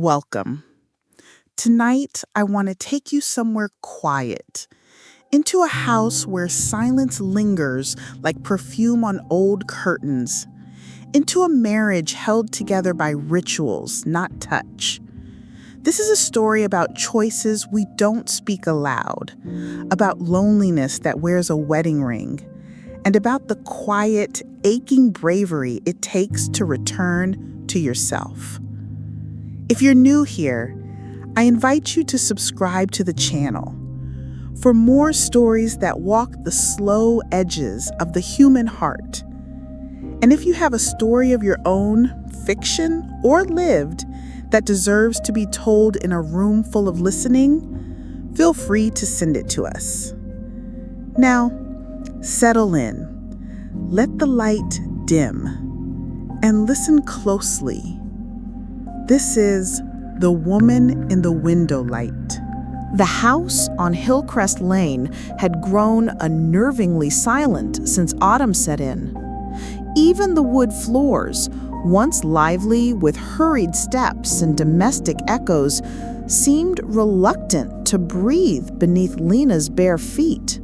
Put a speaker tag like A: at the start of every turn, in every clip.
A: Welcome. Tonight, I want to take you somewhere quiet, into a house where silence lingers like perfume on old curtains, into a marriage held together by rituals, not touch. This is a story about choices we don't speak aloud, about loneliness that wears a wedding ring, and about the quiet, aching bravery it takes to return to yourself. If you're new here, I invite you to subscribe to the channel for more stories that walk the slow edges of the human heart. And if you have a story of your own, fiction or lived, that deserves to be told in a room full of listening, feel free to send it to us. Now, settle in, let the light dim, and listen closely. This is The Woman in the Window Light.
B: The house on Hillcrest Lane had grown unnervingly silent since autumn set in. Even the wood floors, once lively with hurried steps and domestic echoes, seemed reluctant to breathe beneath Lena's bare feet.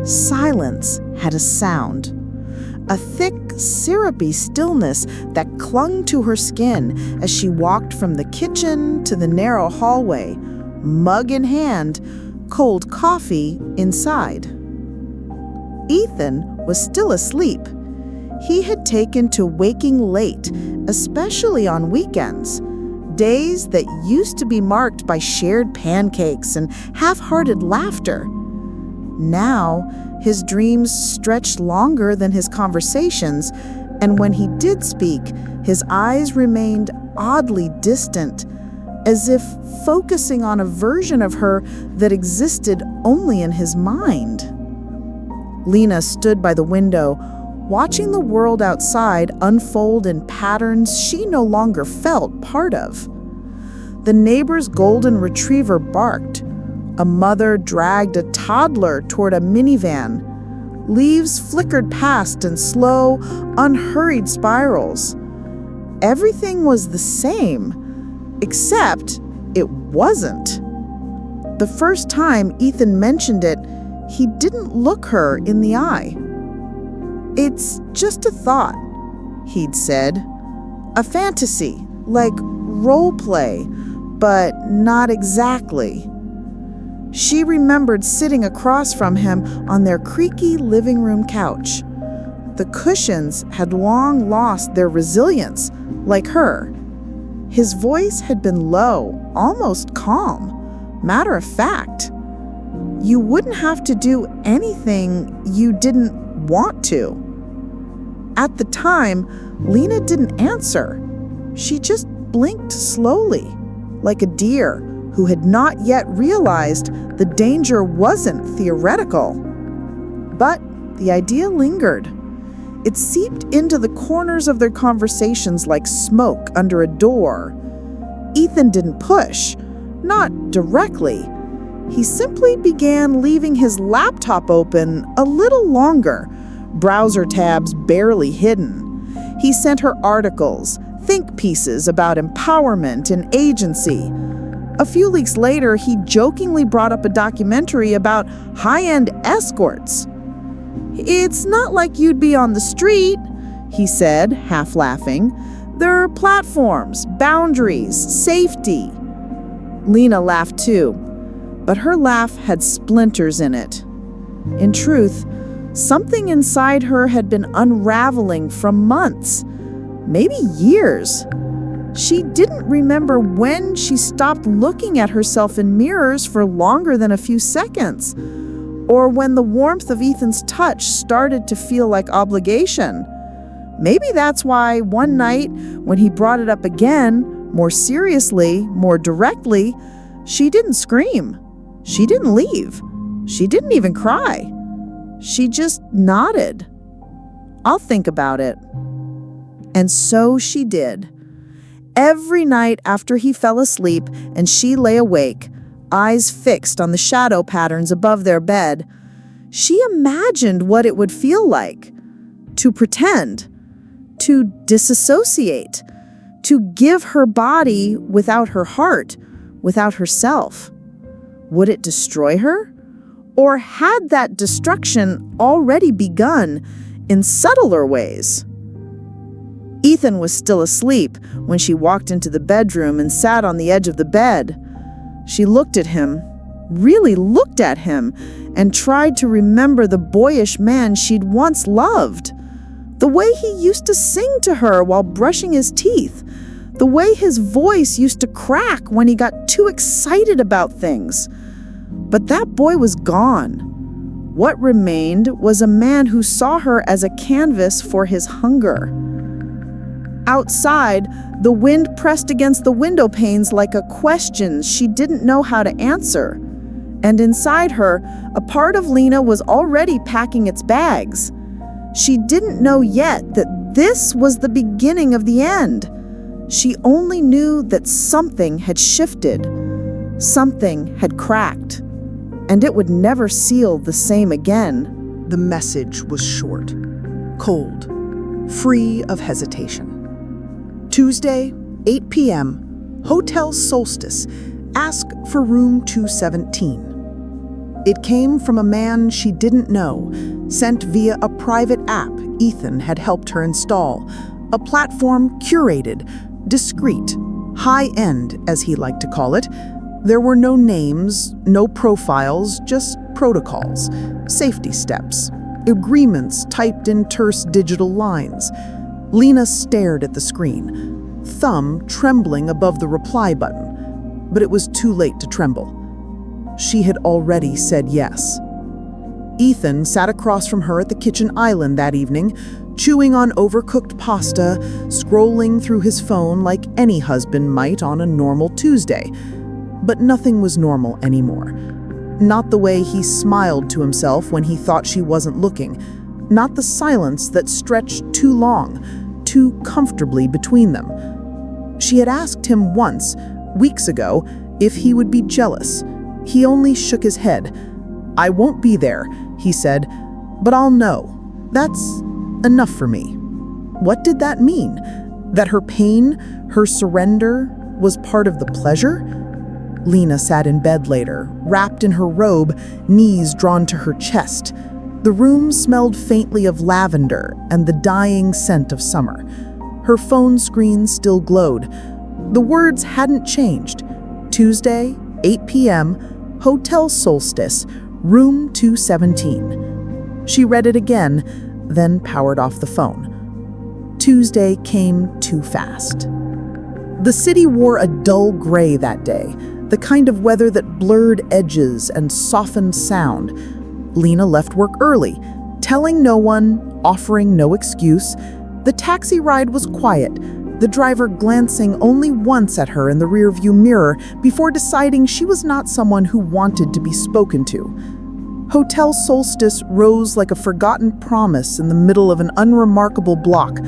B: Silence had a sound. A thick, syrupy stillness that clung to her skin as she walked from the kitchen to the narrow hallway, mug in hand, cold coffee inside. Ethan was still asleep. He had taken to waking late, especially on weekends, days that used to be marked by shared pancakes and half-hearted laughter. Now, his dreams stretched longer than his conversations, and when he did speak, his eyes remained oddly distant, as if focusing on a version of her that existed only in his mind. Lena stood by the window, watching the world outside unfold in patterns she no longer felt part of. The neighbor's golden retriever barked. A mother dragged a toddler toward a minivan. Leaves flickered past in slow, unhurried spirals. Everything was the same, except it wasn't. The first time Ethan mentioned it, he didn't look her in the eye. "It's just a thought," he'd said. "A fantasy, like role play, but not exactly." She remembered sitting across from him on their creaky living room couch. The cushions had long lost their resilience, like her. His voice had been low, almost calm, matter of fact. You wouldn't have to do anything you didn't want to. At the time, Lena didn't answer. She just blinked slowly, like a deer who had not yet realized the danger wasn't theoretical. But the idea lingered. It seeped into the corners of their conversations like smoke under a door. Ethan didn't push, not directly. He simply began leaving his laptop open a little longer, browser tabs barely hidden. He sent her articles, think pieces about empowerment and agency. A few weeks later, he jokingly brought up a documentary about high-end escorts. "It's not like you'd be on the street," he said, half laughing. "There are platforms, boundaries, safety." Lena laughed too, but her laugh had splinters in it. In truth, something inside her had been unraveling for months, maybe years. She didn't remember when she stopped looking at herself in mirrors for longer than a few seconds, or when the warmth of Ethan's touch started to feel like obligation. Maybe that's why one night, when he brought it up again, more seriously, more directly, she didn't scream. She didn't leave. She didn't even cry. She just nodded. "I'll think about it." And so she did. Every night after he fell asleep and she lay awake, eyes fixed on the shadow patterns above their bed, she imagined what it would feel like to pretend, to disassociate, to give her body without her heart, without herself. Would it destroy her? Or had that destruction already begun in subtler ways? Ethan was still asleep when she walked into the bedroom and sat on the edge of the bed. She looked at him, really looked at him, and tried to remember the boyish man she'd once loved. The way he used to sing to her while brushing his teeth. The way his voice used to crack when he got too excited about things. But that boy was gone. What remained was a man who saw her as a canvas for his hunger. Outside, the wind pressed against the window panes like a question she didn't know how to answer. And inside her, a part of Lena was already packing its bags. She didn't know yet that this was the beginning of the end. She only knew that something had shifted. Something had cracked. And it would never seal the same again.
A: The message was short, cold, free of hesitation. Tuesday, 8 p.m., Hotel Solstice. Ask for room 217. It came from a man she didn't know, sent via a private app Ethan had helped her install, a platform curated, discreet, high-end, as he liked to call it. There were no names, no profiles, just protocols, safety steps, agreements typed in terse digital lines. Lena stared at the screen, thumb trembling above the reply button, but it was too late to tremble. She had already said yes. Ethan sat across from her at the kitchen island that evening, chewing on overcooked pasta, scrolling through his phone like any husband might on a normal Tuesday. But nothing was normal anymore. Not the way he smiled to himself when he thought she wasn't looking. Not the silence that stretched too long, too comfortably between them. She had asked him once, weeks ago, if he would be jealous. He only shook his head. "I won't be there," he said, "but I'll know. That's enough for me." What did that mean? That her pain, her surrender, was part of the pleasure? Lena sat in bed later, wrapped in her robe, knees drawn to her chest. The room smelled faintly of lavender and the dying scent of summer. Her phone screen still glowed. The words hadn't changed. Tuesday, 8 p.m., Hotel Solstice, room 217. She read it again, then powered off the phone. Tuesday came too fast. The city wore a dull gray that day, the kind of weather that blurred edges and softened sound. Lena left work early, telling no one, offering no excuse. The taxi ride was quiet, the driver glancing only once at her in the rearview mirror before deciding she was not someone who wanted to be spoken to. Hotel Solstice rose like a forgotten promise in the middle of an unremarkable block.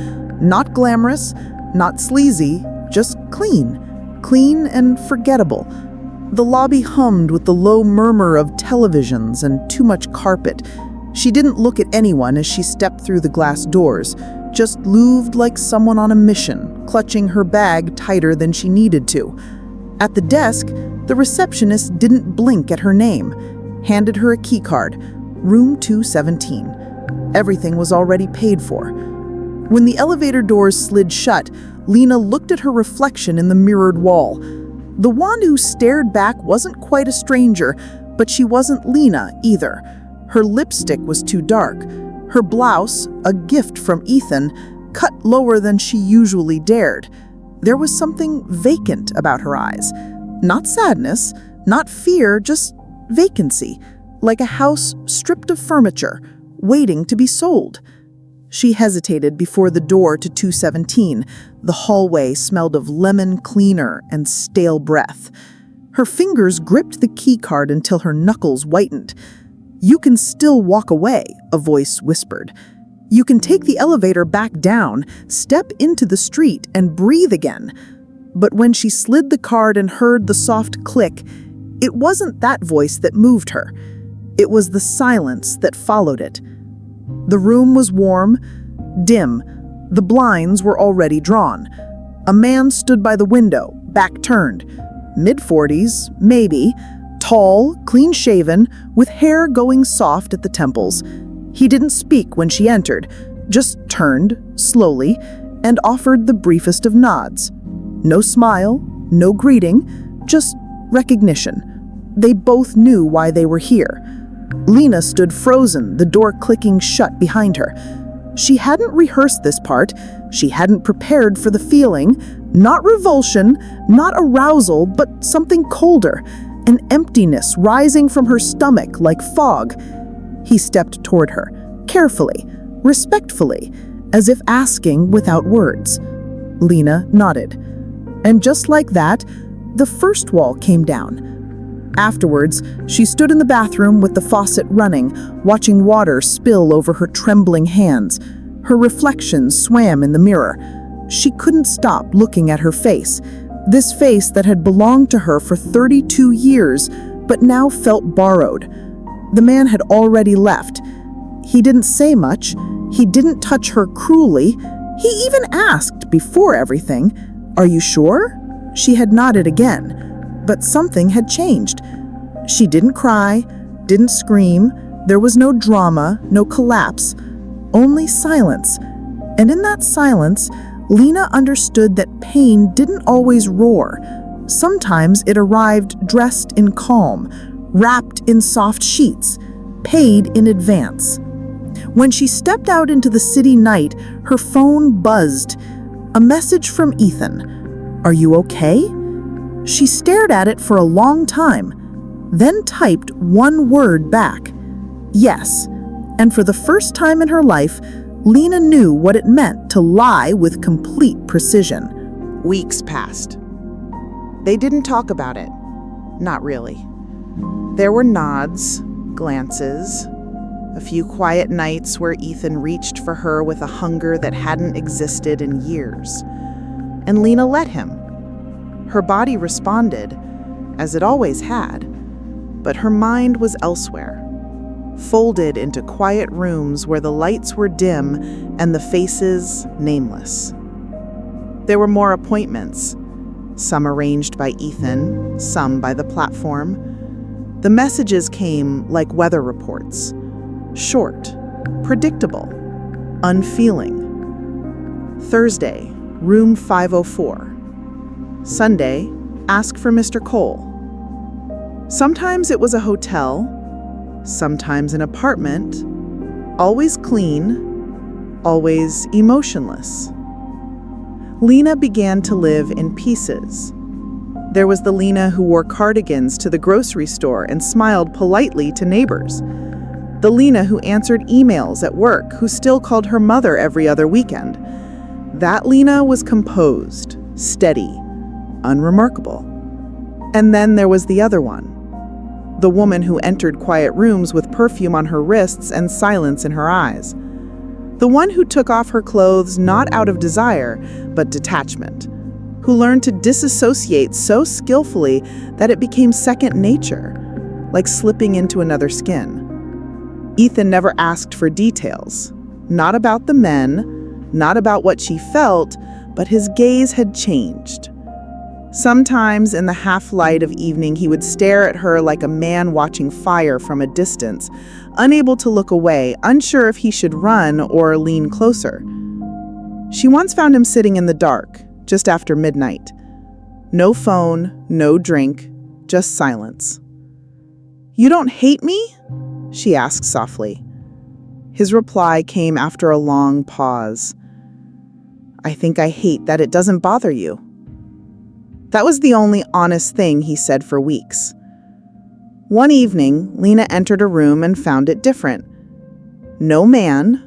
A: Not glamorous, not sleazy, just clean. Clean and forgettable. The lobby hummed with the low murmur of televisions and too much carpet. She didn't look at anyone as she stepped through the glass doors, just moved like someone on a mission, clutching her bag tighter than she needed to. At the desk, the receptionist didn't blink at her name, handed her a keycard, room 217. Everything was already paid for. When the elevator doors slid shut, Lena looked at her reflection in the mirrored wall. The one who stared back wasn't quite a stranger, but she wasn't Lena either. Her lipstick was too dark. Her blouse, a gift from Ethan, cut lower than she usually dared. There was something vacant about her eyes. Not sadness, not fear, just vacancy, like a house stripped of furniture, waiting to be sold. She hesitated before the door to 217. The hallway smelled of lemon cleaner and stale breath. Her fingers gripped the keycard until her knuckles whitened. "You can still walk away," a voice whispered. "You can take the elevator back down, step into the street, and breathe again." But when she slid the card and heard the soft click, it wasn't that voice that moved her. It was the silence that followed it. The room was warm, dim. The blinds were already drawn.
B: A man stood by the window, back turned. Mid-40s, maybe, tall, clean-shaven, with hair going soft at the temples. He didn't speak when she entered, just turned, slowly, and offered the briefest of nods. No smile, no greeting, just recognition. They both knew why they were here. Lena stood frozen, the door clicking shut behind her. She hadn't rehearsed this part. She hadn't prepared for the feeling. Not revulsion, not arousal, but something colder. An emptiness rising from her stomach like fog. He stepped toward her, carefully, respectfully, as if asking without words. Lena nodded. And just like that, the first wall came down. Afterwards, she stood in the bathroom with the faucet running, watching water spill over her trembling hands. Her reflection swam in the mirror. She couldn't stop looking at her face, this face that had belonged to her for 32 years, but now felt borrowed. The man had already left. He didn't say much. He didn't touch her cruelly. He even asked, before everything, "Are you sure?" She had nodded again. But something had changed. She didn't cry, didn't scream. There was no drama, no collapse, only silence. And in that silence, Lena understood that pain didn't always roar. Sometimes it arrived dressed in calm, wrapped in soft sheets, paid in advance. When she stepped out into the city night, her phone buzzed. A message from Ethan. "Are you okay?" She stared at it for a long time, then typed one word back. Yes. And for the first time in her life, Lena knew what it meant to lie with complete precision.
A: Weeks passed. They didn't talk about it. Not really. There were nods, glances, a few quiet nights where Ethan reached for her with a hunger that hadn't existed in years. And Lena let him. Her body responded, as it always had, but her mind was elsewhere, folded into quiet rooms where the lights were dim and the faces nameless. There were more appointments, some arranged by Ethan, some by the platform. The messages came like weather reports, short, predictable, unfeeling. Thursday, room 504. Sunday, ask for Mr. Cole. Sometimes it was a hotel, sometimes an apartment, always clean, always emotionless. Lena began to live in pieces. There was the Lena who wore cardigans to the grocery store and smiled politely to neighbors. The Lena who answered emails at work, who still called her mother every other weekend. That Lena was composed, steady, unremarkable. And then there was the other one. The woman who entered quiet rooms with perfume on her wrists and silence in her eyes. The one who took off her clothes not out of desire, but detachment. Who learned to disassociate so skillfully that it became second nature, like slipping into another skin. Ethan never asked for details. Not about the men, not about what she felt, but his gaze had changed. Sometimes in the half-light of evening, he would stare at her like a man watching fire from a distance, unable to look away, unsure if he should run or lean closer. She once found him sitting in the dark, just after midnight. No phone, no drink, just silence. "You don't hate me?" she asked softly. His reply came after a long pause. "I think I hate that it doesn't bother you." That was the only honest thing he said for weeks. One evening, Lena entered a room and found it different. No man,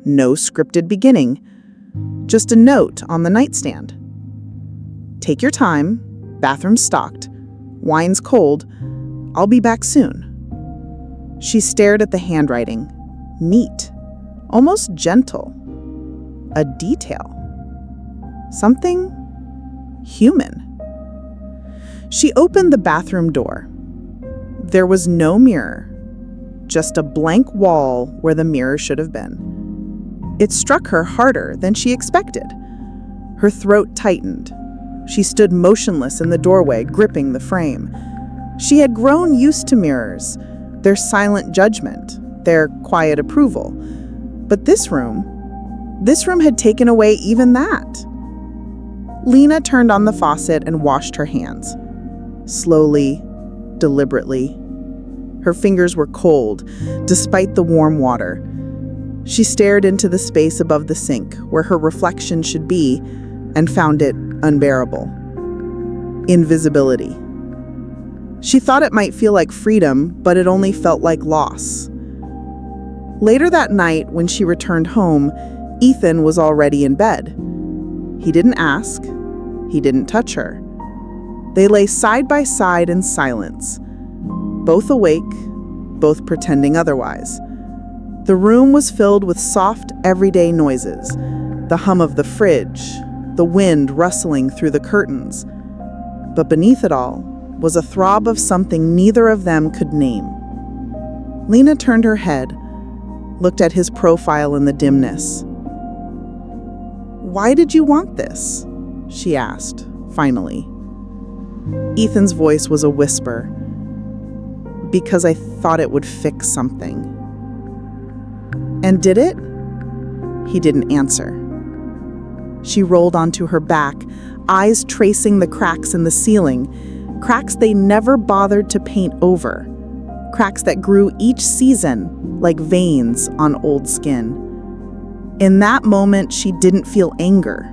A: no scripted beginning, just a note on the nightstand. "Take your time, bathroom stocked, wine's cold, I'll be back soon." She stared at the handwriting, neat, almost gentle. A detail. Something human. She opened the bathroom door. There was no mirror, just a blank wall where the mirror should have been. It struck her harder than she expected.
B: Her throat tightened. She stood motionless in the doorway, gripping the frame. She had grown used to mirrors, their silent judgment, their quiet approval. But this room had taken away even that. Lena turned on the faucet and washed her hands. Slowly, deliberately. Her fingers were cold, despite the warm water. She stared into the space above the sink, where her reflection should be, and found it unbearable. Invisibility. She thought it might feel like freedom, but it only felt like loss. Later that night, when she returned home, Ethan was already in bed. He didn't ask. He didn't touch her. They lay side by side in silence, both awake, both pretending otherwise. The room was filled with soft, everyday noises, the hum of the fridge, the wind rustling through the curtains. But beneath it all was a throb of something neither of them could name. Lena turned her head, looked at his profile in the dimness. "Why did you want this?" she asked, finally. Ethan's voice was a whisper. "Because I thought it would fix something." "And did it?" He didn't answer. She rolled onto her back, eyes tracing the cracks in the ceiling, cracks they never bothered to paint over, cracks that grew each season like veins on old skin. In that moment, she didn't feel anger,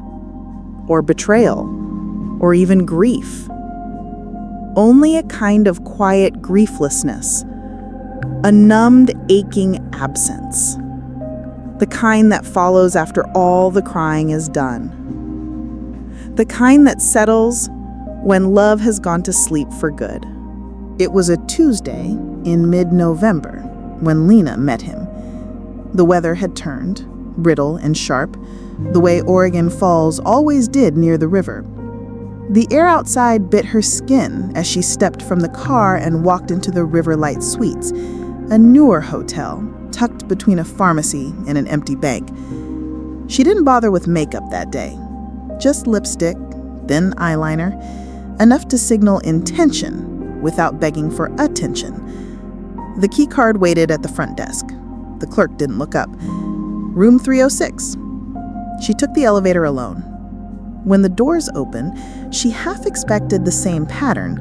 B: or betrayal, or even grief. Only a kind of quiet grieflessness, a numbed, aching absence. The kind that follows after all the crying is done. The kind that settles when love has gone to sleep for good. It was a Tuesday in mid-November when Lena met him. The weather had turned, brittle and sharp, the way Oregon falls always did near the river. The air outside bit her skin as she stepped from the car and walked into the Riverlight Suites, a newer hotel tucked between a pharmacy and an empty bank. She didn't bother with makeup that day. Just lipstick, thin eyeliner, enough to signal intention without begging for attention. The key card waited at the front desk. The clerk didn't look up. Room 306. She took the elevator alone. When the doors opened, she half expected the same pattern: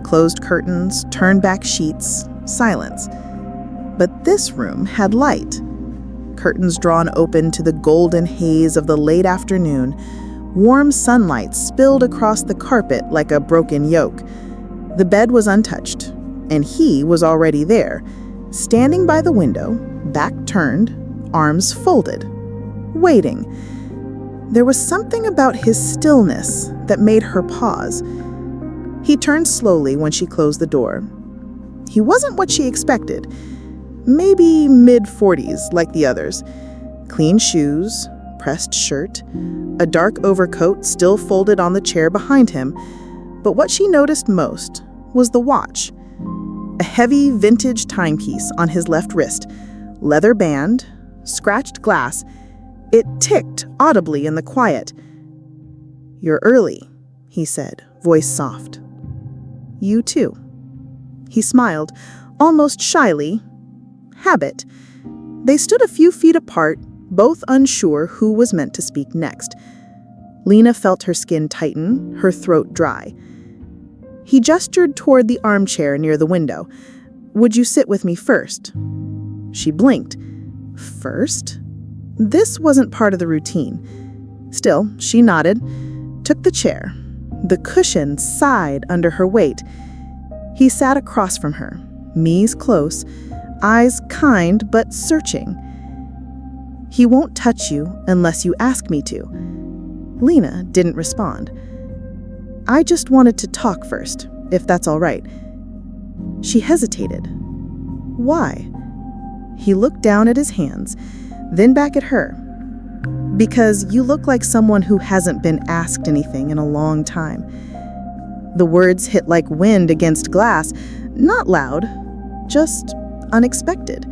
B: closed curtains, turned back sheets, silence. But this room had light. Curtains drawn open to the golden haze of the late afternoon, warm sunlight spilled across the carpet like a broken yoke. The bed was untouched, and he was already there, standing by the window, back turned, arms folded, waiting. There was something about his stillness that made her pause. He turned slowly when she closed the door. He wasn't what she expected. Maybe mid-40s like the others. Clean shoes, pressed shirt, a dark overcoat still folded on the chair behind him. But what she noticed most was the watch. A heavy vintage timepiece on his left wrist, leather band, scratched glass. It ticked audibly in the quiet. "You're early," he said, voice soft. "You too." He smiled, almost shyly. Habit. They stood a few feet apart, both unsure who was meant to speak next. Lena felt her skin tighten, her throat dry. He gestured toward the armchair near the window. "Would you sit with me first?" She blinked. First? This wasn't part of the routine. Still, she nodded, took the chair. The cushion sighed under her weight. He sat across from her, knees close, eyes kind but searching. "He won't touch you unless you ask me to." Lena didn't respond. "I just wanted to talk first, if that's all right." She hesitated. "Why?" He looked down at his hands, then back at her. "Because you look like someone who hasn't been asked anything in a long time." The words hit like wind against glass, not loud, just unexpected.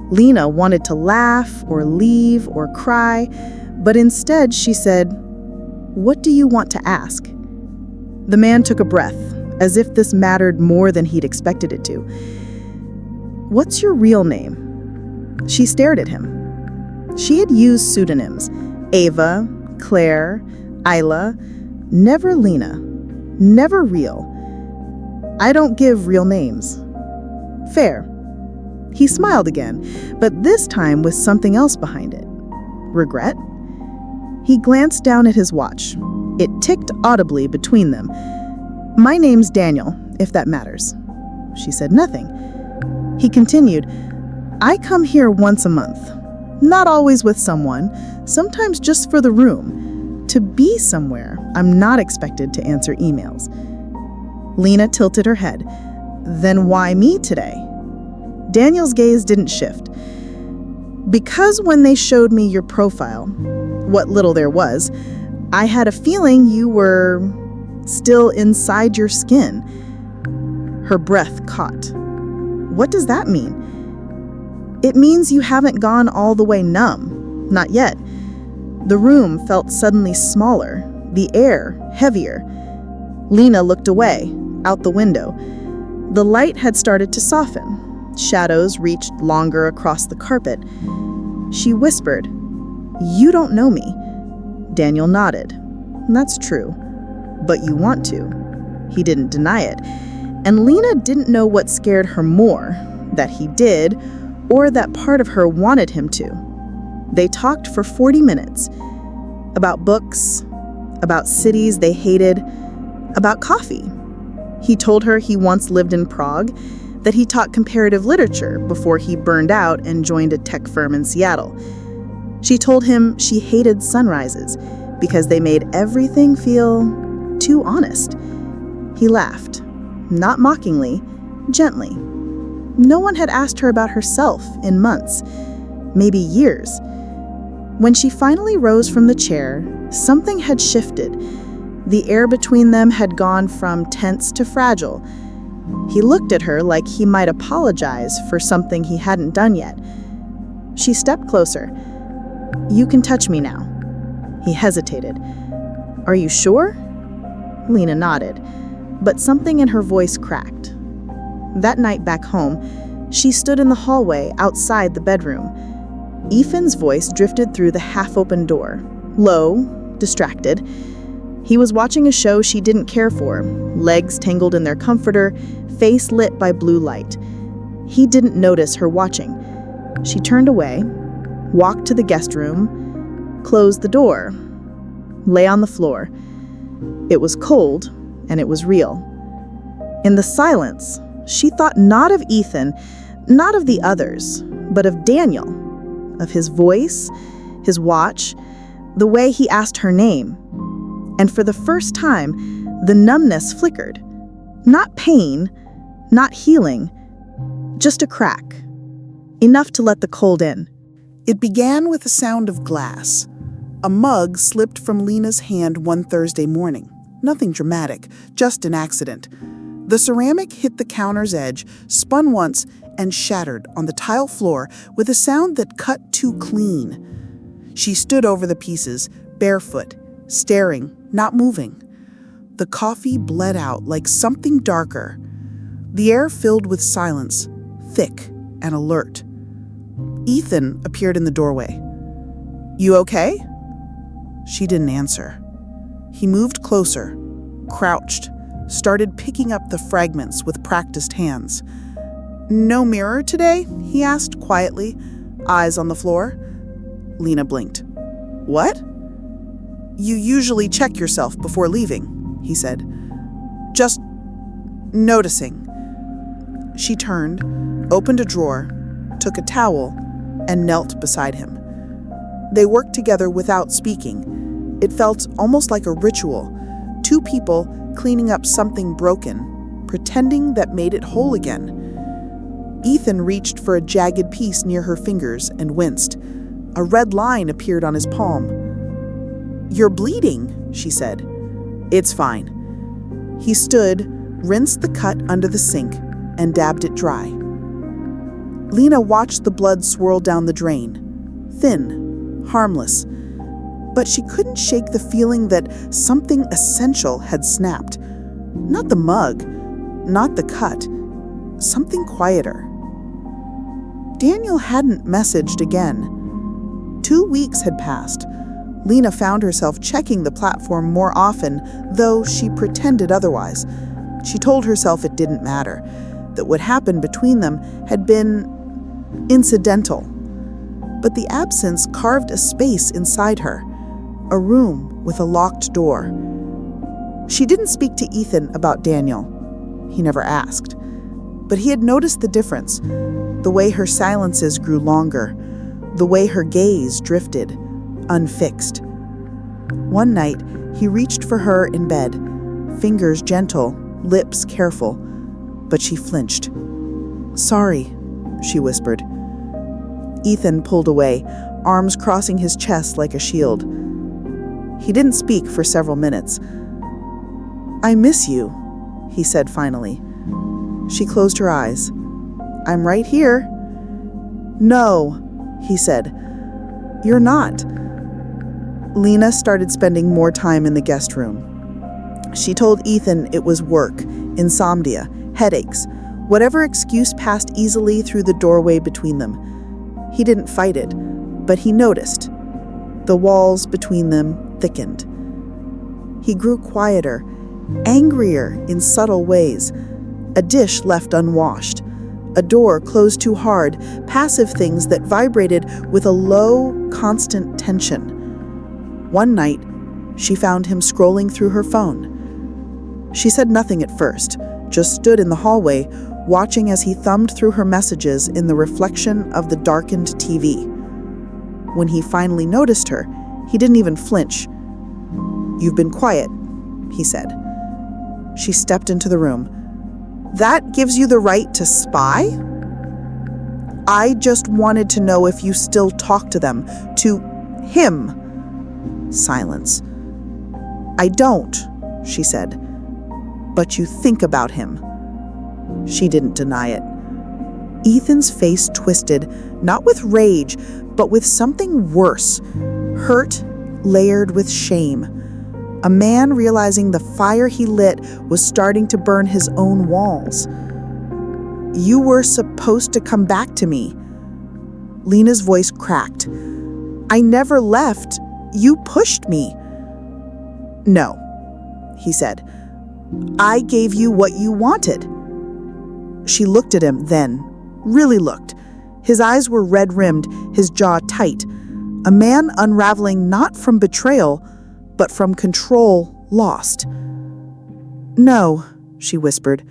B: Lena wanted to laugh or leave or cry, but instead she said, What do you want to ask?" The man took a breath, as if this mattered more than he'd expected it to. "What's your real name?" She stared at him. She had used pseudonyms: Ava, Claire, Isla, never Lena, never real. "I don't give real names." "Fair." He smiled again, but this time with something else behind it. Regret? He glanced down at his watch. It ticked audibly between them. "My name's Daniel, if that matters." She said nothing. He continued, "I come here once a month. Not always with someone, sometimes just for the room. To be somewhere, I'm not expected to answer emails." Lena tilted her head. "Then why me today?" Daniel's gaze didn't shift. "Because when they showed me your profile, what little there was, I had a feeling you were still inside your skin." Her breath caught. "What does that mean?" "It means you haven't gone all the way numb. Not yet." The room felt suddenly smaller, the air heavier. Lena looked away, out the window. The light had started to soften. Shadows reached longer across the carpet. She whispered, "You don't know me." Daniel nodded. "That's true. But you want to." He didn't deny it. And Lena didn't know what scared her more, that he did, or that part of her wanted him to. They talked for 40 minutes. About books, about cities they hated, about coffee. He told her he once lived in Prague, that he taught comparative literature before he burned out and joined a tech firm in Seattle. She told him she hated sunrises because they made everything feel too honest. He laughed, not mockingly, gently. No one had asked her about herself in months, maybe years. When she finally rose from the chair, something had shifted. The air between them had gone from tense to fragile. He looked at her like he might apologize for something he hadn't done yet. She stepped closer. "You can touch me now." He hesitated. "Are you sure?" Lena nodded, but something in her voice cracked. That night back home, she stood in the hallway outside the bedroom. Ethan's voice drifted through the half-open door, low, distracted. He was watching a show she didn't care for, legs tangled in their comforter, face lit by blue light. He didn't notice her watching. She turned away, walked to the guest room, closed the door, lay on the floor. It was cold, and it was real. In the silence, she thought not of Ethan, not of the others, but of Daniel, of his voice, his watch, the way he asked her name. And for the first time, the numbness flickered. Not pain, not healing, just a crack. Enough to let the cold in.
A: It began with the sound of glass. A mug slipped from Lena's hand one Thursday morning. Nothing dramatic, just an accident. The ceramic hit the counter's edge, spun once, and shattered on the tile floor with a sound that cut too clean. She stood over the pieces, barefoot, staring, not moving. The coffee bled out like something darker. The air filled with silence, thick and alert. Ethan appeared in the doorway. "You okay?" She didn't answer. He moved closer, crouched, started picking up the fragments with practiced hands. "No mirror today?" he asked quietly, eyes on the floor. Lena blinked. "What?" "You usually check yourself before leaving," he said. "Just noticing." She turned, opened a drawer, took a towel, and knelt beside him. They worked together without speaking. It felt almost like a ritual, two people cleaning up something broken, pretending that made it whole again. Ethan reached for a jagged piece near her fingers and winced. A red line appeared on his palm. "You're bleeding," she said. "It's fine." He stood, rinsed the cut under the sink, and dabbed it dry. Lena watched the blood swirl down the drain. Thin, harmless. but she couldn't shake the feeling that something essential had snapped. Not the mug, not the cut, something quieter. Daniel hadn't messaged again. 2 weeks had passed. Lena found herself checking the platform more often, though she pretended otherwise. She told herself it didn't matter, that what happened between them had been incidental. But the absence carved a space inside her, a room with a locked door. She didn't speak to Ethan about Daniel. He never asked. But he had noticed the difference, the way her silences grew longer, the way her gaze drifted, unfixed. One night, he reached for her in bed, fingers gentle, lips careful, but she flinched. "Sorry," she whispered. Ethan pulled away, arms crossing his chest like a shield. He didn't speak for several minutes. "I miss you," he said finally. She closed her eyes. "I'm right here." "No," he said. "You're not." Lena started spending more time in the guest room. She told Ethan it was work, insomnia, headaches, whatever excuse passed easily through the doorway between them. He didn't fight it, but he noticed. The walls between them thickened. He grew quieter, angrier in subtle ways. A dish left unwashed, a door closed too hard, passive things that vibrated with a low, constant tension. One night, she found him scrolling through her phone. She said nothing at first, just stood in the hallway, watching as he thumbed through her messages in the reflection of the darkened TV. When he finally noticed her, he didn't even flinch. "You've been quiet," he said. She stepped into the room. "That gives you the right to spy?" "I just wanted to know if you still talk to them, to him." Silence. "I don't," she said. "But you think about him." She didn't deny it. Ethan's face twisted, not with rage, but with something worse. Hurt layered with shame. A man realizing the fire he lit was starting to burn his own walls. "You were supposed to come back to me." Lena's voice cracked. "I never left. You pushed me." "No," he said. "I gave you what you wanted." She looked at him then, really looked. His eyes were red-rimmed, his jaw tight. A man unraveling not from betrayal, but from control lost. "No," she whispered.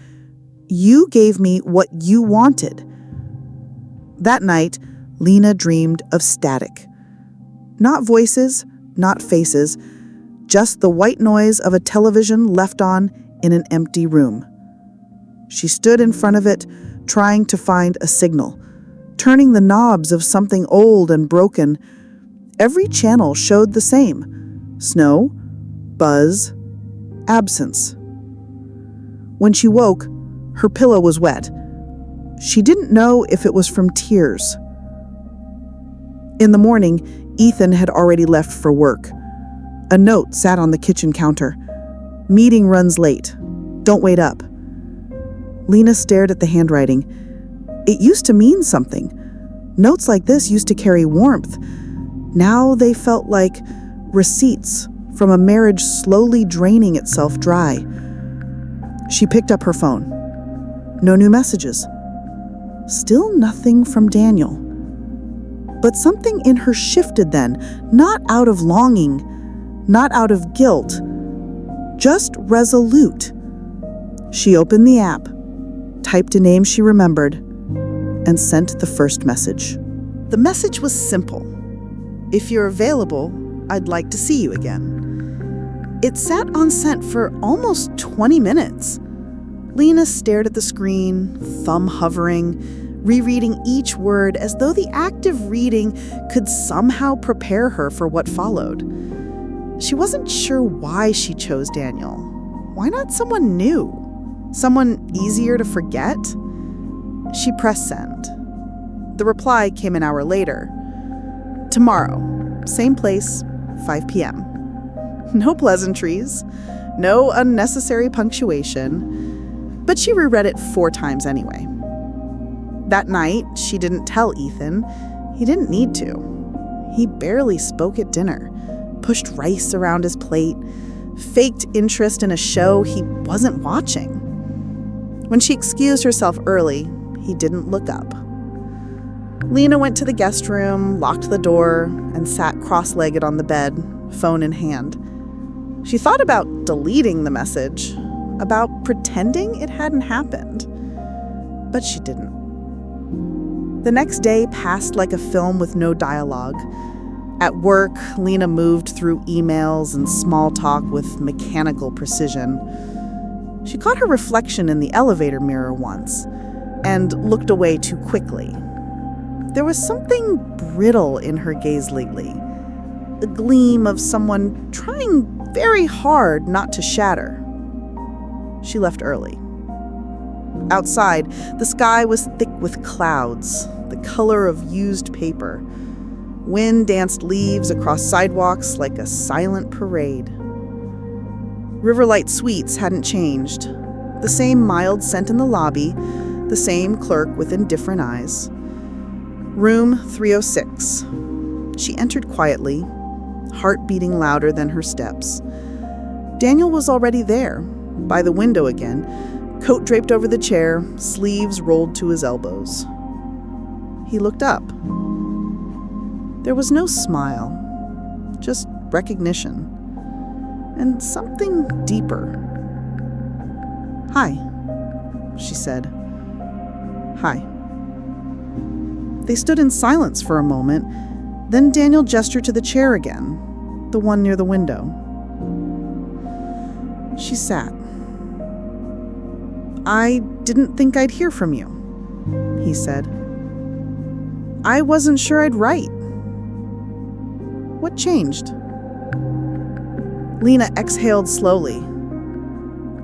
A: "You gave me what you wanted." That night, Lena dreamed of static. Not voices, not faces, just the white noise of a television left on in an empty room. She stood in front of it, trying to find a signal, turning the knobs of something old and broken. Every channel showed the same: snow, buzz, absence. When she woke, her pillow was wet. She didn't know if it was from tears. In the morning, Ethan had already left for work. A note sat on the kitchen counter. "Meeting runs late. Don't wait up." Lena stared at the handwriting. It used to mean something. Notes like this used to carry warmth. Now they felt like receipts from a marriage slowly draining itself dry. She picked up her phone. No new messages. Still nothing from Daniel. But something in her shifted then, not out of longing, not out of guilt, just resolute. She opened the app, typed a name she remembered, and sent the first message. The message was simple. "If you're available, I'd like to see you again." It sat unsent for almost 20 minutes. Lena stared at the screen, thumb hovering, rereading each word as though the act of reading could somehow prepare her for what followed. She wasn't sure why she chose Daniel. Why not someone new? Someone easier to forget? She pressed send. The reply came an hour later. "Tomorrow, same place, 5 p.m. No pleasantries, no unnecessary punctuation, but she reread it 4 times anyway. That night, she didn't tell Ethan. He didn't need to. He barely spoke at dinner, pushed rice around his plate, faked interest in a show he wasn't watching. When she excused herself early, he didn't look up. Lena went to the guest room, locked the door, and sat cross-legged on the bed, phone in hand. She thought about deleting the message, about pretending it hadn't happened, but she didn't. The next day passed like a film with no dialogue. At work, Lena moved through emails and small talk with mechanical precision. She caught her reflection in the elevator mirror once and looked away too quickly. There was something brittle in her gaze lately, the gleam of someone trying very hard not to shatter. She left early. Outside, the sky was thick with clouds, the color of used paper. Wind danced leaves across sidewalks like a silent parade. Riverlight Suites hadn't changed. The same mild scent in the lobby, the same clerk with indifferent eyes. Room 306. She entered quietly, heart beating louder than her steps. Daniel was already there, by the window again, coat draped over the chair, sleeves rolled to his elbows. He looked up. There was no smile, just recognition, and something deeper. "Hi," she said. "Hi." They stood in silence for a moment, then Daniel gestured to the chair again, the one near the window. She sat. "I didn't think I'd hear from you," he said. "I wasn't sure I'd write. What changed?" Lena exhaled slowly.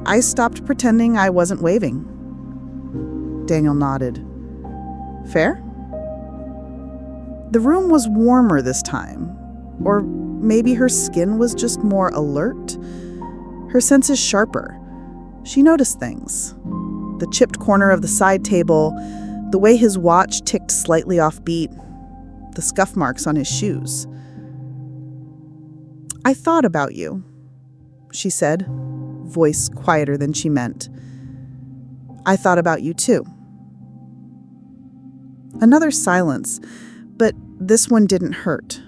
A: "I stopped pretending I wasn't waving." Daniel nodded. "Fair?" The room was warmer this time, or maybe her skin was just more alert. Her senses sharper. She noticed things. The chipped corner of the side table, the way his watch ticked slightly off beat, the scuff marks on his shoes. "I thought about you," she said, voice quieter than she meant. "I thought about you too." Another silence, but this one didn't hurt.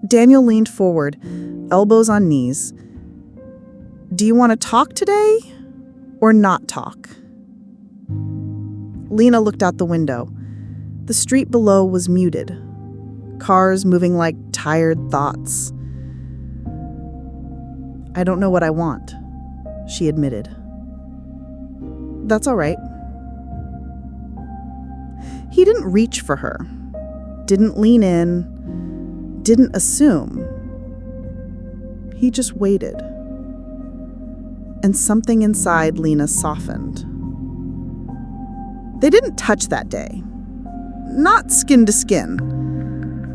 A: Daniel leaned forward, elbows on knees. "Do you want to talk today or not talk?" Lena looked out the window. The street below was muted, cars moving like tired thoughts. "I don't know what I want," she admitted. "That's all right." He didn't reach for her, didn't lean in, didn't assume. He just waited. And something inside Lena softened. They didn't touch that day. Not skin to skin.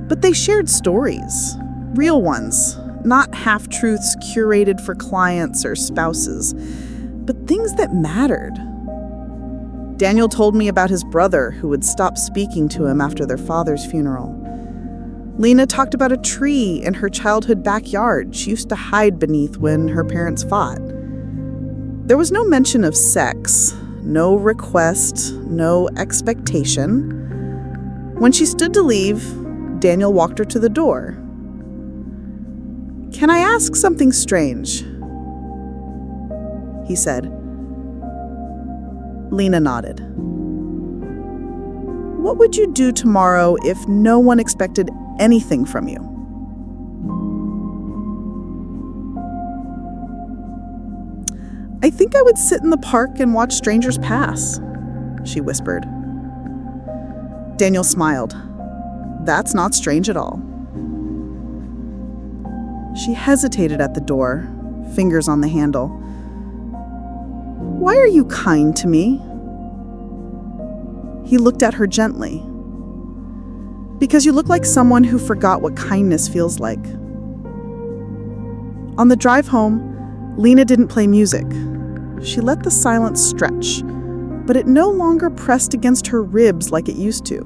A: But they shared stories, real ones, not half-truths curated for clients or spouses, but things that mattered. Daniel told me about his brother who would stop speaking to him after their father's funeral. Lena talked about a tree in her childhood backyard she used to hide beneath when her parents fought. There was no mention of sex, no request, no expectation. When she stood to leave, Daniel walked her to the door. "Can I ask something strange?" he said. Lena nodded. "What would you do tomorrow if no one expected anything from you?" "I think I would sit in the park and watch strangers pass," she whispered. Daniel smiled. "That's not strange at all." She hesitated at the door, fingers on the handle. "Why are you kind to me?" He looked at her gently. Because you look like someone who forgot what kindness feels like. On the drive home, Lena didn't play music. She let the silence stretch, but it no longer pressed against her ribs like it used to.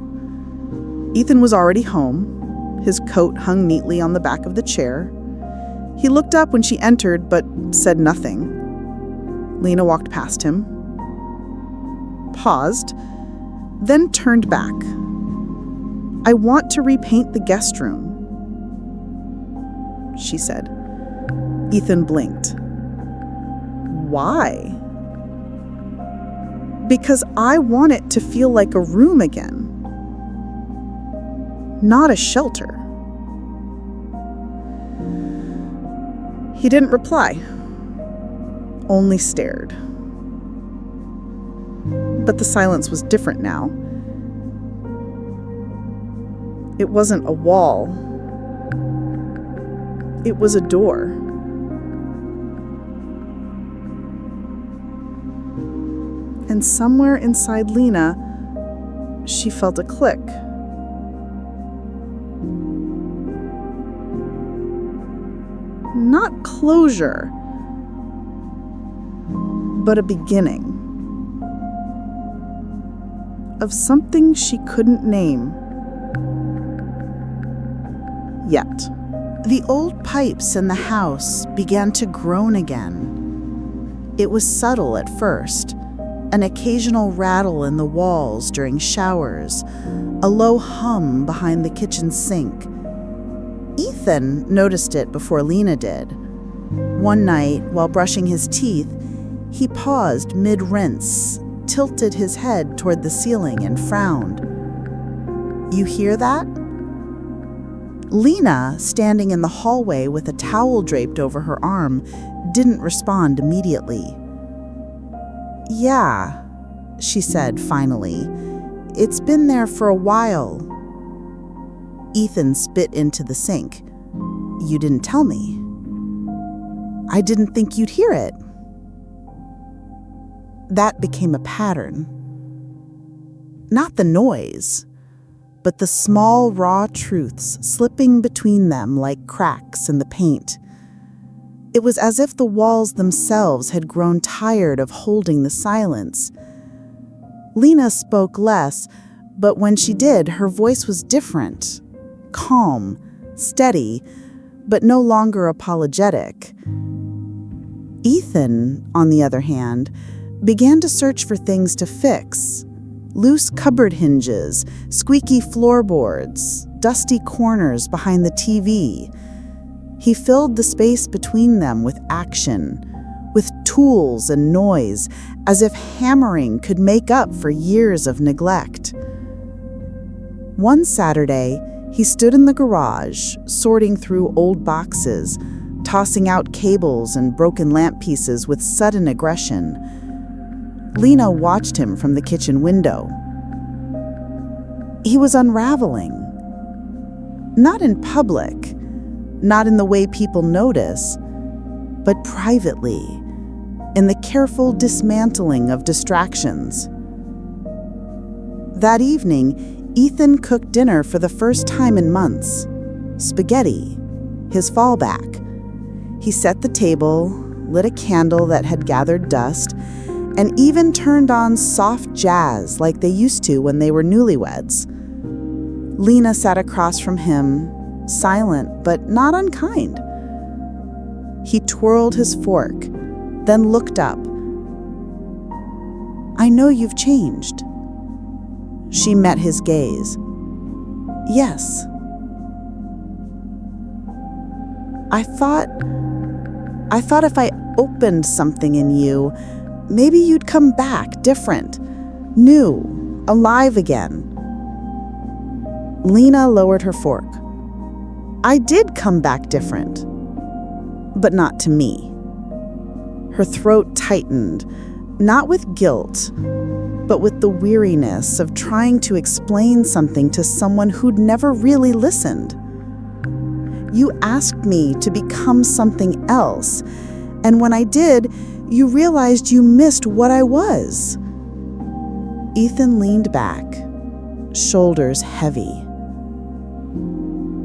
A: Ethan was already home. His coat hung neatly on the back of the chair. He looked up when she entered, but said nothing. Lena walked past him, paused, then turned back. "I want to repaint the guest room," she said. Ethan blinked. "Why?" "Because I want it to feel like a room again, not a shelter." He didn't reply, only stared. But the silence was different now. It wasn't a wall. It was a door. And somewhere inside Lena, she felt a click. Not closure, but a beginning of something she couldn't name yet. The old pipes in the house began to groan again. It was subtle at first, an occasional rattle in the walls during showers, a low hum behind the kitchen sink. Ethan noticed it before Lena did. One night, while brushing his teeth, he paused mid-rinse, tilted his head toward the ceiling and frowned. "You hear that?" Lena, standing in the hallway with a towel draped over her arm, didn't respond immediately. "Yeah," she said finally. "It's been there for a while." Ethan spit into the sink. "You didn't tell me." "I didn't think you'd hear it." That became a pattern. Not the noise, but the small, raw truths slipping between them like cracks in the paint. It was as if the walls themselves had grown tired of holding the silence. Lena spoke less, but when she did, her voice was different. Calm, steady, but no longer apologetic. Ethan, on the other hand, began to search for things to fix. Loose cupboard hinges, squeaky floorboards, dusty corners behind the TV. He filled the space between them with action, with tools and noise, as if hammering could make up for years of neglect. One Saturday, he stood in the garage, sorting through old boxes, tossing out cables and broken lamp pieces with sudden aggression. Lena watched him from the kitchen window. He was unraveling. Not in public, not in the way people notice, but privately, in the careful dismantling of distractions. That evening, Ethan cooked dinner for the first time in months. Spaghetti, his fallback. He set the table, lit a candle that had gathered dust, and even turned on soft jazz like they used to when they were newlyweds. Lena sat across from him, silent but not unkind. He twirled his fork, then looked up. "I know you've changed." She met his gaze. "Yes." I thought if I opened something in you, maybe you'd come back different, new, alive again." Lena lowered her fork. "I did come back different, but not to me." Her throat tightened, not with guilt, but with the weariness of trying to explain something to someone who'd never really listened. "You asked me to become something else, and when I did, you realized you missed what I was." Ethan leaned back, shoulders heavy.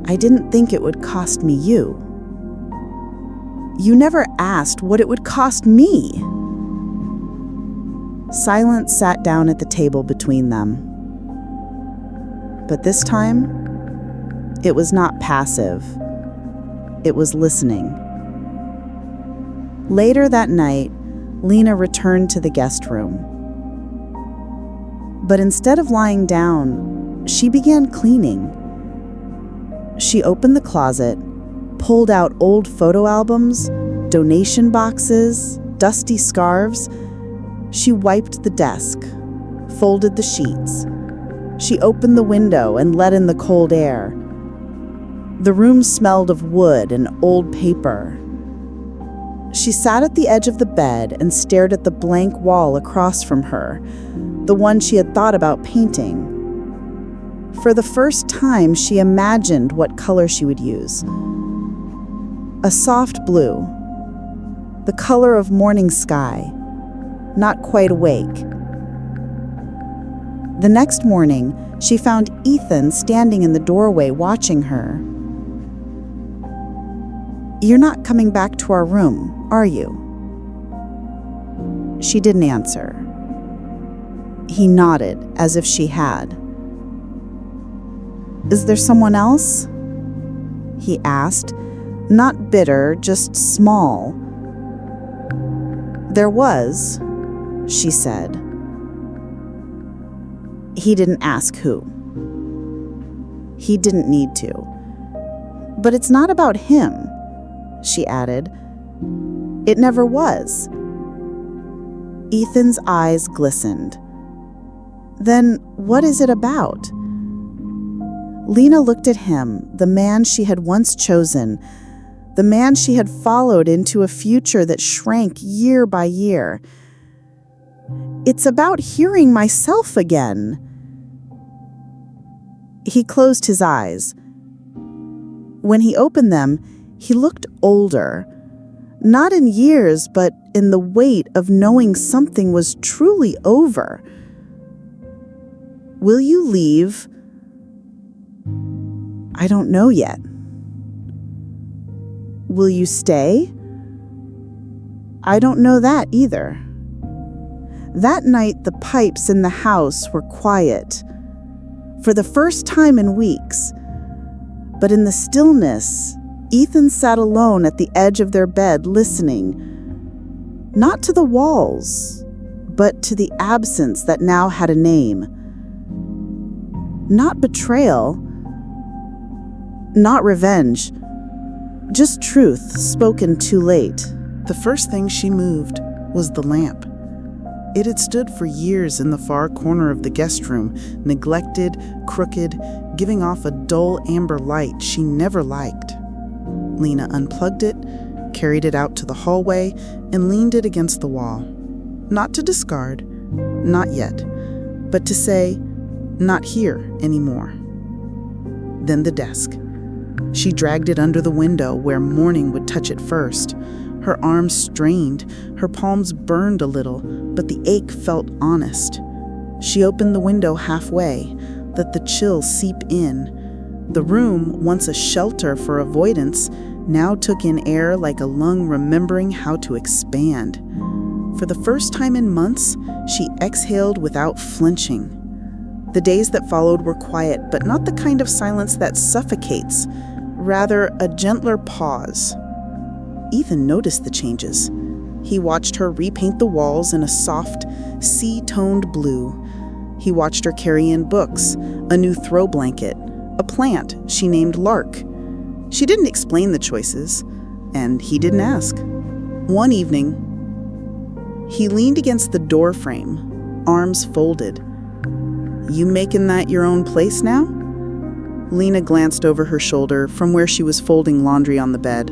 B: I didn't think it would cost me you. You never asked what it would cost me. Silence sat down at the table between them. But this time, it was not passive. It was listening. Later that night, Lena returned to the guest room. But instead of lying down, she began cleaning. She opened the closet, pulled out old photo albums, donation boxes, dusty scarves. She wiped the desk, folded the sheets. She opened the window and let in the cold air. The room smelled of wood and old paper. She sat at the edge of the bed and stared at the blank wall across from her, the one she had thought about painting. For the first time, she imagined what color she would use. A soft blue, the color of morning sky, not quite awake. The next morning, she found Ethan standing in the doorway watching her. "You're not coming back to our room, are you?" She didn't answer. He nodded as if she had. "Is there someone else?" he asked, not bitter, just small. "There was," she said. He didn't ask who. He didn't need to. "But it's not about him," she added. "It never was." Ethan's eyes glistened. "Then what is it about?" Lena looked at him, the man she had once chosen, the man she had followed into a future that shrank year by year. "It's about hearing myself again." He closed his eyes. When he opened them, he looked older, not in years, but in the weight of knowing something was truly over. "Will you leave?" "I don't know yet." "Will you stay?" "I don't know that either." That night, the pipes in the house were quiet, for the first time in weeks. But in the stillness, Ethan sat alone at the edge of their bed listening, not to the walls, but to the absence that now had a name. Not betrayal, not revenge, just truth spoken too late.
A: The first thing she moved was the lamp. It had stood for years in the far corner of the guest room, neglected, crooked, giving off a dull amber light she never liked. Lena unplugged it, carried it out to the hallway, and leaned it against the wall. Not to discard, not yet, but to say, not here anymore. Then the desk. She dragged it under the window where morning would touch it first. Her arms strained, her palms burned a little, but the ache felt honest. She opened the window halfway, let the chill seep in. The room, once a shelter for avoidance, now took in air like a lung remembering how to expand. For the first time in months, she exhaled without flinching. The days that followed were quiet, but not the kind of silence that suffocates, rather a gentler pause. Ethan noticed the changes. He watched her repaint the walls in a soft, sea-toned blue. He watched her carry in books, a new throw blanket, a plant she named Lark. She didn't explain the choices, and he didn't ask. One evening, he leaned against the door frame, arms folded. "You making that your own place now?" Lena glanced over her shoulder from where she was folding laundry on the bed.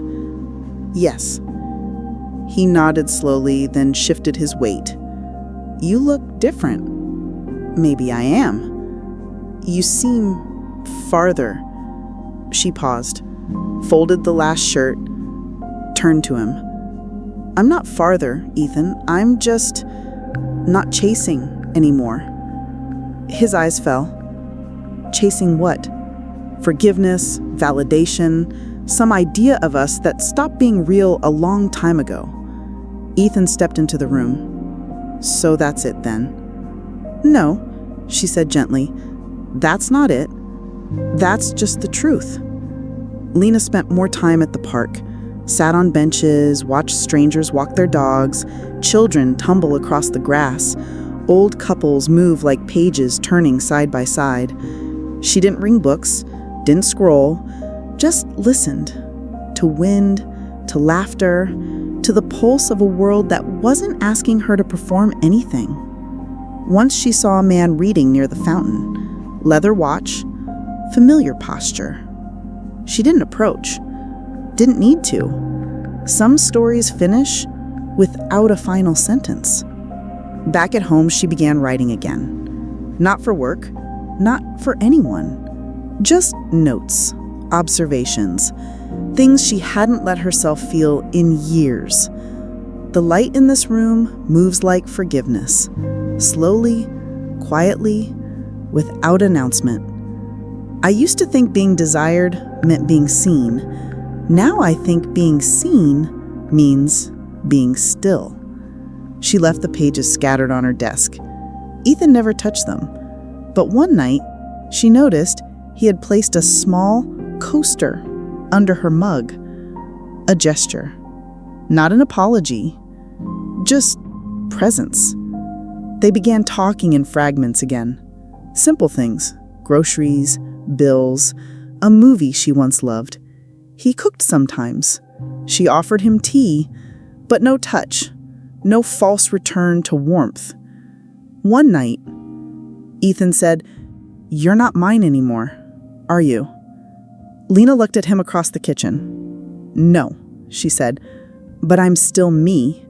A: "Yes." He nodded slowly, then shifted his weight. "You look different." "Maybe I am." "You seem farther." She paused, folded the last shirt, turned to him. "I'm not farther, Ethan. I'm just not chasing anymore." His eyes fell. "Chasing what?" Forgiveness, validation, some idea of us that stopped being real a long time ago. Ethan stepped into the room. So that's it then? No, she said gently. That's not it. That's just the truth. Lena spent more time at the park, sat on benches, watched strangers walk their dogs, children tumble across the grass, old couples move like pages turning side by side. She didn't read books, didn't scroll, just listened to wind, to laughter, to the pulse of a world that wasn't asking her to perform anything. Once she saw a man reading near the fountain, leather watch, familiar posture. She didn't approach, didn't need to. Some stories finish without a final sentence. Back at home, she began writing again. Not for work, not for anyone. Just notes, observations, things she hadn't let herself feel in years. The light in this room moves like forgiveness, slowly, quietly, without announcement. I used to think being desired meant being seen. Now I think being seen means being still. She left the pages scattered on her desk. Ethan never touched them, but one night she noticed he had placed a small coaster under her mug. A gesture. Not an apology. Just presence. They began talking in fragments again. Simple things. Groceries, bills, a movie she once loved. He cooked sometimes. She offered him tea, but no touch. No false return to warmth. One night, Ethan said, "You're not mine anymore, are you?" Lena looked at him across the kitchen. "No," she said, "but I'm still me,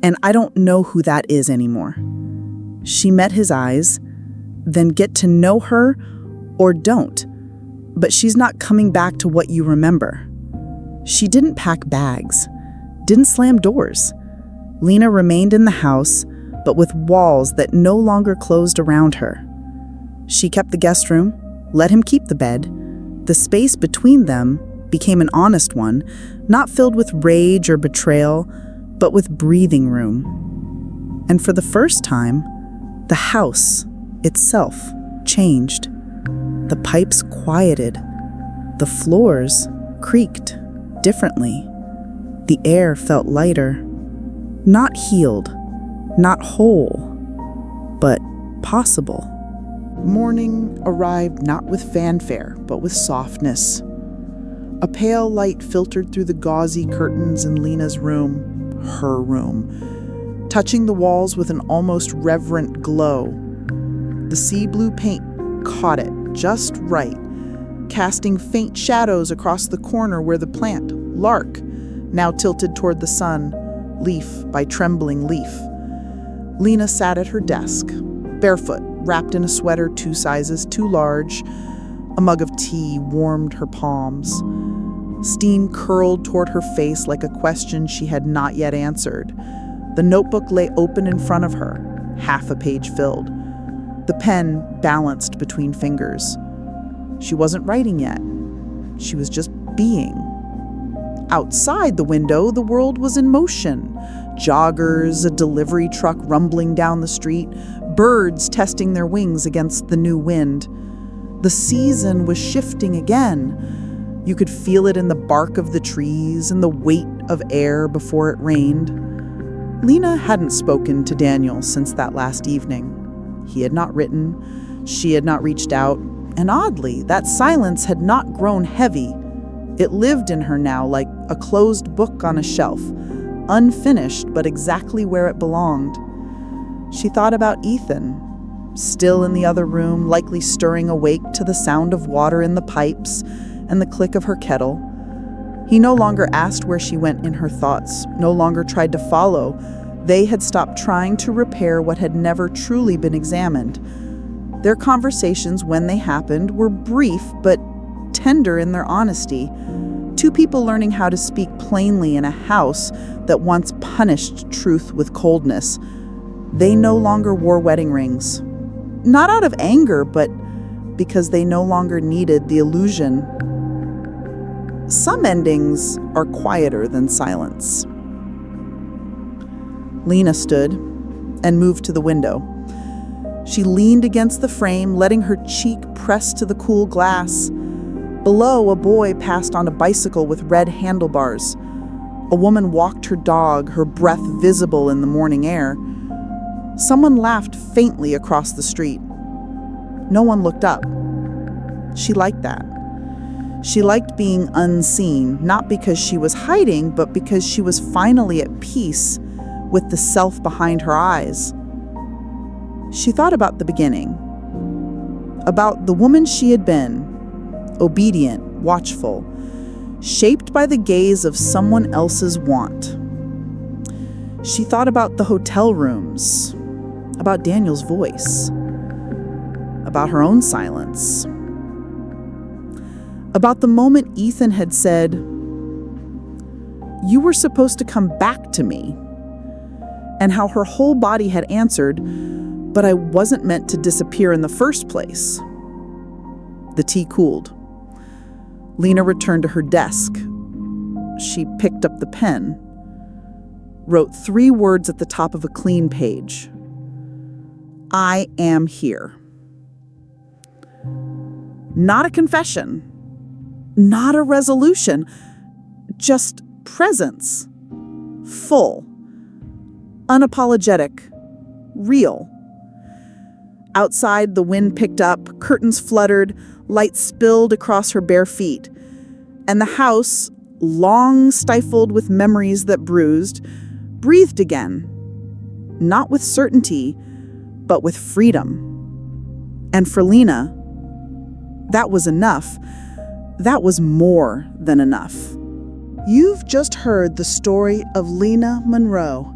A: and I don't know who that is anymore." She met his eyes, then get to know her or don't, but she's not coming back to what you remember. She didn't pack bags, didn't slam doors. Lena remained in the house, but with walls that no longer closed around her. She kept the guest room, let him keep the bed. The space between them became an honest one, not filled with rage or betrayal, but with breathing room. And for the first time, the house itself changed. The pipes quieted. The floors creaked differently. The air felt lighter. Not healed, not whole, but possible. Morning arrived not with fanfare, but with softness. A pale light filtered through the gauzy curtains in Lena's room, her room, touching the walls with an almost reverent glow. The sea blue paint caught it just right, casting faint shadows across the corner where the plant, lark, now tilted toward the sun, leaf by trembling leaf. Lena sat at her desk, barefoot, wrapped in a sweater 2 sizes too large. A mug of tea warmed her palms. Steam curled toward her face like a question she had not yet answered. The notebook lay open in front of her, half a page filled. The pen balanced between fingers. She wasn't writing yet. She was just being. Outside the window, the world was in motion. Joggers, a delivery truck rumbling down the street, birds testing their wings against the new wind. The season was shifting again. You could feel it in the bark of the trees and the weight of air before it rained. Lena hadn't spoken to Daniel since that last evening. He had not written, she had not reached out, and oddly, that silence had not grown heavy. It lived in her now like a closed book on a shelf, unfinished but exactly where it belonged. She thought about Ethan, still in the other room, likely stirring awake to the sound of water in the pipes and the click of her kettle. He no longer asked where she went in her thoughts, no longer tried to follow. They had stopped trying to repair what had never truly been examined. Their conversations, when they happened, were brief but tender in their honesty. Two people learning how to speak plainly in a house that once punished truth with coldness. They no longer wore wedding rings. Not out of anger, but because they no longer needed the illusion. Some endings are quieter than silence. Lena stood and moved to the window. She leaned against the frame, letting her cheek press to the cool glass. Below, a boy passed on a bicycle with red handlebars. A woman walked her dog, her breath visible in the morning air. Someone laughed faintly across the street. No one looked up. She liked that. She liked being unseen, not because she was hiding, but because she was finally at peace with the self behind her eyes. She thought about the beginning, about the woman she had been, obedient, watchful, shaped by the gaze of someone else's want. She thought about the hotel rooms, about Daniel's voice, about her own silence, about the moment Ethan had said, "You were supposed to come back to me," and how her whole body had answered, "But I wasn't meant to disappear in the first place." The tea cooled. Lena returned to her desk. She picked up the pen, wrote 3 words at the top of a clean page. "I am here." Not a confession, not a resolution, just presence. Full, unapologetic, real. Outside, the wind picked up, curtains fluttered, light spilled across her bare feet. And the house, long stifled with memories that bruised, breathed again. Not with certainty, but with freedom. And for Lena, that was enough. That was more than enough. You've just heard the story of Lena Monroe.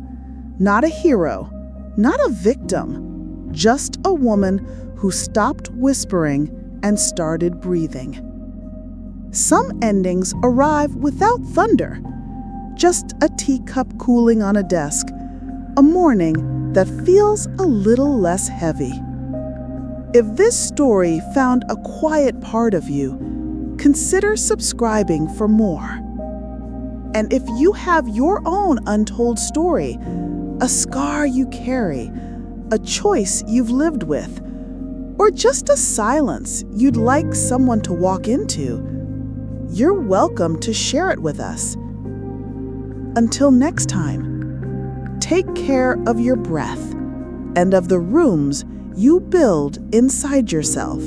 A: Not a hero, not a victim, just a woman who stopped whispering and started breathing. Some endings arrive without thunder, just a teacup cooling on a desk, a morning that feels a little less heavy. If this story found a quiet part of you, consider subscribing for more. And if you have your own untold story, a scar you carry, a choice you've lived with, or just a silence you'd like someone to walk into, you're welcome to share it with us. Until next time, take care of your breath and of the rooms you build inside yourself.